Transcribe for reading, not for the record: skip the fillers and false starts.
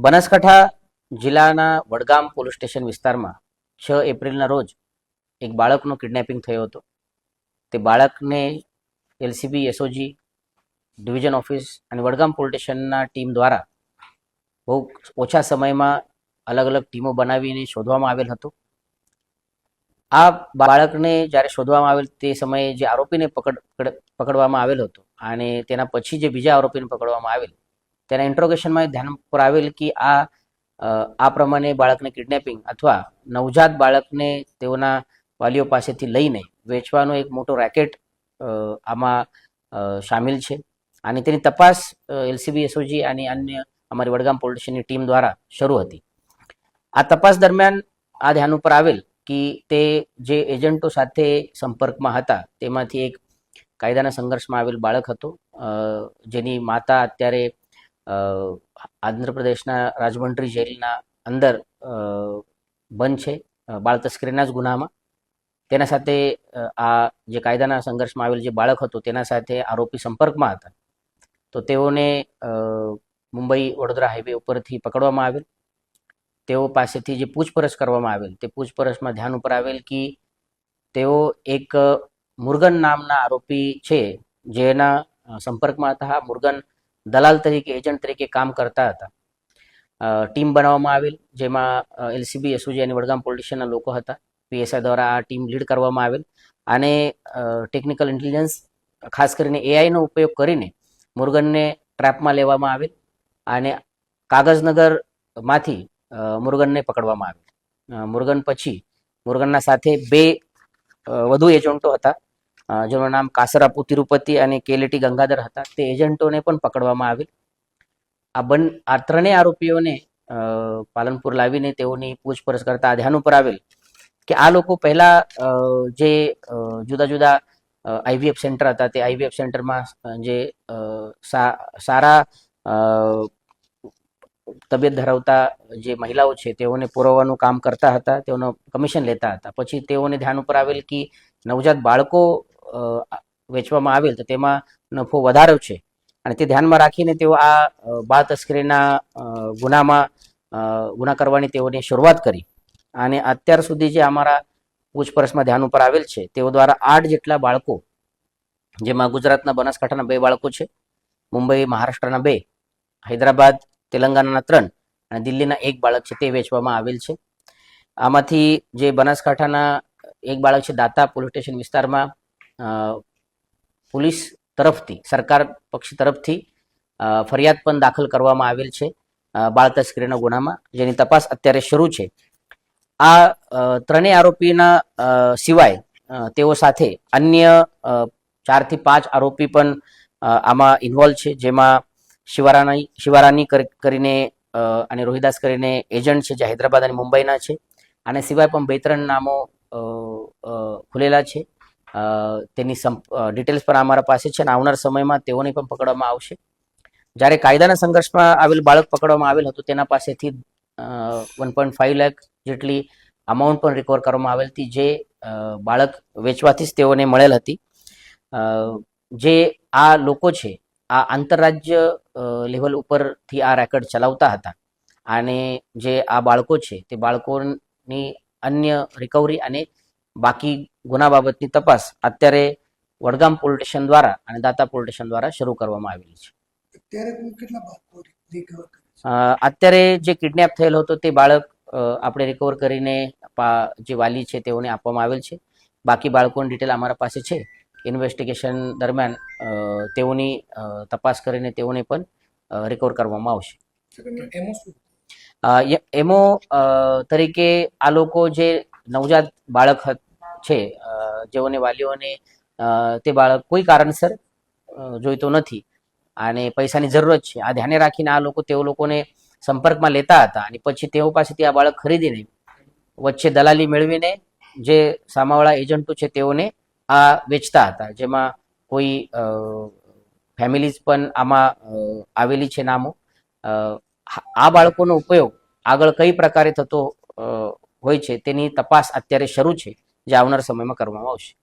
બનાસકાંઠા જિલ્લાના Vadgam police station વિસ્તારમાં 6 એપ્રિલના રોજ એક બાળકનો કિડનેપિંગ થયો હતો. તે બાળકને એલસીબી એસઓજી ડિવિઝન ઓફિસ અને વડગામ પોલીસ સ્ટેશનના ટીમ દ્વારા બહુ ઓછા સમયમાં અલગ અલગ ટીમો બનાવીને શોધવામાં આવેલ હતું. આ બાળકને જ્યારે શોધવામાં આવેલ તે સમયે જે આરોપીને પકડવામાં આવેલ હતો અને તેના પછી જે બીજા આરોપીને પકડવામાં આવેલ તેના ઇન્ટ્રોગેશનમાં ધ્યાન પર આવેલ કે આ પ્રમાણે બાળકને કિડનેપિંગ અથવા નવજાત બાળકને તેઓના વાલીઓ પાસેથી લઈને વેચવાનો એક મોટો રેકેટ આમાં સામેલ છે અને તેની તપાસ એલસીબી એસઓજી અને અન્ય અમારી વડગામ પોલીસ સ્ટેશનની ટીમ દ્વારા શરૂ હતી. આ તપાસ દરમિયાન આ ધ્યાન ઉપર આવેલ કે તે જે એજન્ટો સાથે સંપર્કમાં હતા તેમાંથી એક કાયદાના સંઘર્ષમાં આવેલ બાળક હતો, જેની માતા અત્યારે આંધ્રપ્રદેશના રાજમંડ્રી જેલના અંદર બંધ છે બાળ તસ્કરીના જ ગુનામાં. તેના સાથે આ જે કાયદાના સંઘર્ષમાં આવેલ જે બાળક હતો તેના સાથે આરોપી સંપર્કમાં હતા, તો તેઓને મુંબઈ વડોદરા હાઈવે ઉપરથી પકડવામાં આવેલ. તેઓ પાસેથી જે પૂછપરછ કરવામાં આવેલ તે પૂછપરછમાં ધ્યાન ઉપર આવેલ કે તેઓ એક મુરગન નામના આરોપી છે જેના સંપર્કમાં હતા. મુરગન દલાલ તરીકે એજન્ટ તરીકે કામ કરતા હતા. ટીમ બનાવવામાં આવેલ જેમાં એલસીબી એસઓજી અને વડગામ પોલીસ સ્ટેશનના લોકો હતા. પીએસઆઈ દ્વારા આ ટીમ લીડ કરવામાં આવેલ અને ટેકનિકલ ઇન્ટેલિજન્સ ખાસ કરીને એઆઈનો ઉપયોગ કરીને મુરગનને ટ્રેપમાં લેવામાં આવેલ અને કાગઝનગરમાંથી મુરગનને પકડવામાં આવેલ. મુરગન પછી મુરગનના સાથે બે વધુ એજન્ટો હતા જેનું નામ કાસરાપુ તિરુપતિ અને કેલેટી ગંગાધર હતા. તે એજન્ટોને પણ પકડવામાં આવેલ. આ ત્રણેય આરોપીઓને પાલનપુર લાવીને તેઓની પૂછપરછ કરતા આ ધ્યાન ઉપર આવેલ કે આ લોકો પહેલા જે જુદા જુદા આઈવીએફ સેન્ટર હતા તે આઈવીએફ સેન્ટરમાં જે સારા તબિયત ધરાવતા જે મહિલાઓ છે તેઓને પુરવવાનું કામ કરતા હતા, તેઓનો કમિશન લેતા હતા. પછી તેઓને ધ્યાન ઉપર આવેલ કે નવજાત બાળકો વેચવામાં આવેલ તો તેમાં નફો વધારો છે અને તે ધ્યાનમાં રાખીને તેઓ આ બાળ તસ્કરીના ગુના કરવાની તેઓની શરૂઆત કરી. અને અત્યાર સુધી જે અમારા પૂછપરછમાં ધ્યાન ઉપર આવેલ છે તેઓ દ્વારા 8 જેટલા બાળકો, જેમાં ગુજરાતના બનાસકાંઠાના 2 બાળકો છે, મુંબઈ મહારાષ્ટ્રના 2, હૈદરાબાદ તેલંગાણાના 3 અને દિલ્હીના 1 બાળક છે તે વેચવામાં આવેલ છે. આમાંથી જે બનાસકાંઠાના 1 બાળક છે દાતા પોલીસ સ્ટેશન વિસ્તારમાં પોલીસ તરફથી સરકાર પક્ષ તરફથી ફરિયાદ પણ દાખલ કરવામાં આવેલ છે બાળ તસ્કરીના ગુનામાં, જેની તપાસ અત્યારે શરૂ છે. આ ત્રણેય આરોપીના સિવાય તેઓ સાથે અન્ય 4 થી 5 આરોપી પણ આમાં ઇન્વોલ્વ છે, જેમાં શિવારાની કરીને અને રોહિદાસ કરીને એજન્ટ છે જે હૈદરાબાદ અને મુંબઈના છે. અને સિવાય પણ 2-3 નામો ખુલેલા છે. તેની ડિટેલ્સ પણ અમારા પાસે છે અને આવનાર સમયમાં તેઓને પણ પકડવામાં આવશે. જ્યારે કાયદાના સંઘર્ષમાં આવેલ બાળક પકડવામાં આવેલ હતું તેના પાસેથી 1.5 લાખ જેટલી અમાઉન્ટ પણ રિકવર કરવામાં આવેલ હતી, જે બાળક વેચવાથી જ તેઓને મળેલ હતી. જે આ લોકો છે આ આંતરરાજ્ય લેવલ ઉપરથી આ રેકર્ડ ચલાવતા હતા અને જે આ બાળકો છે તે બાળકોની અન્ય રિકવરી અને બાકી ગુના બાબતની તપાસ અત્યારે વડગામ પોલીસ સ્ટેશન દ્વારા અને દાતા પોલીસ સ્ટેશન દ્વારા શરૂ કરવામાં આવેલી છે. અત્યારે જે કિડનેપ થયેલો હતો તે બાળક આપણે રિકવર કરીને જે વાલી છે તેઓને આપવામાં આવેલ છે. બાકી બાળકોની ડિટેલ અમારા પાસે છે. ઇન્વેસ્ટિગેશન દરમિયાન તેઓની તપાસ કરીને તેઓને પણ રિકવર કરવામાં આવશે. એમો તરીકે આ લોકો જે નવજાત બાળક છે જેઓને વાલીઓને તે બાળક કોઈ કારણસર જોઈતો નથી અને પૈસાની જરૂરત છે, આ ધ્યાને રાખીને આ લોકો તેઓ લોકોને સંપર્કમાં લેતા હતા અને પછી તેઓ પાસેથી આ બાળક ખરીદીને વચ્ચે દલાલી મેળવીને જે સામાવાળા એજન્ટો છે તેઓને આ વેચતા હતા, જેમાં કોઈ ફેમિલીઝ પણ આમાં આવેલી છે નામો. આ બાળકોનો ઉપયોગ આગળ કઈ પ્રકારે થતો હોય છે તેની તપાસ અત્યારે શરૂ છે, જે આવનાર સમયમાં કરવામાં આવશે.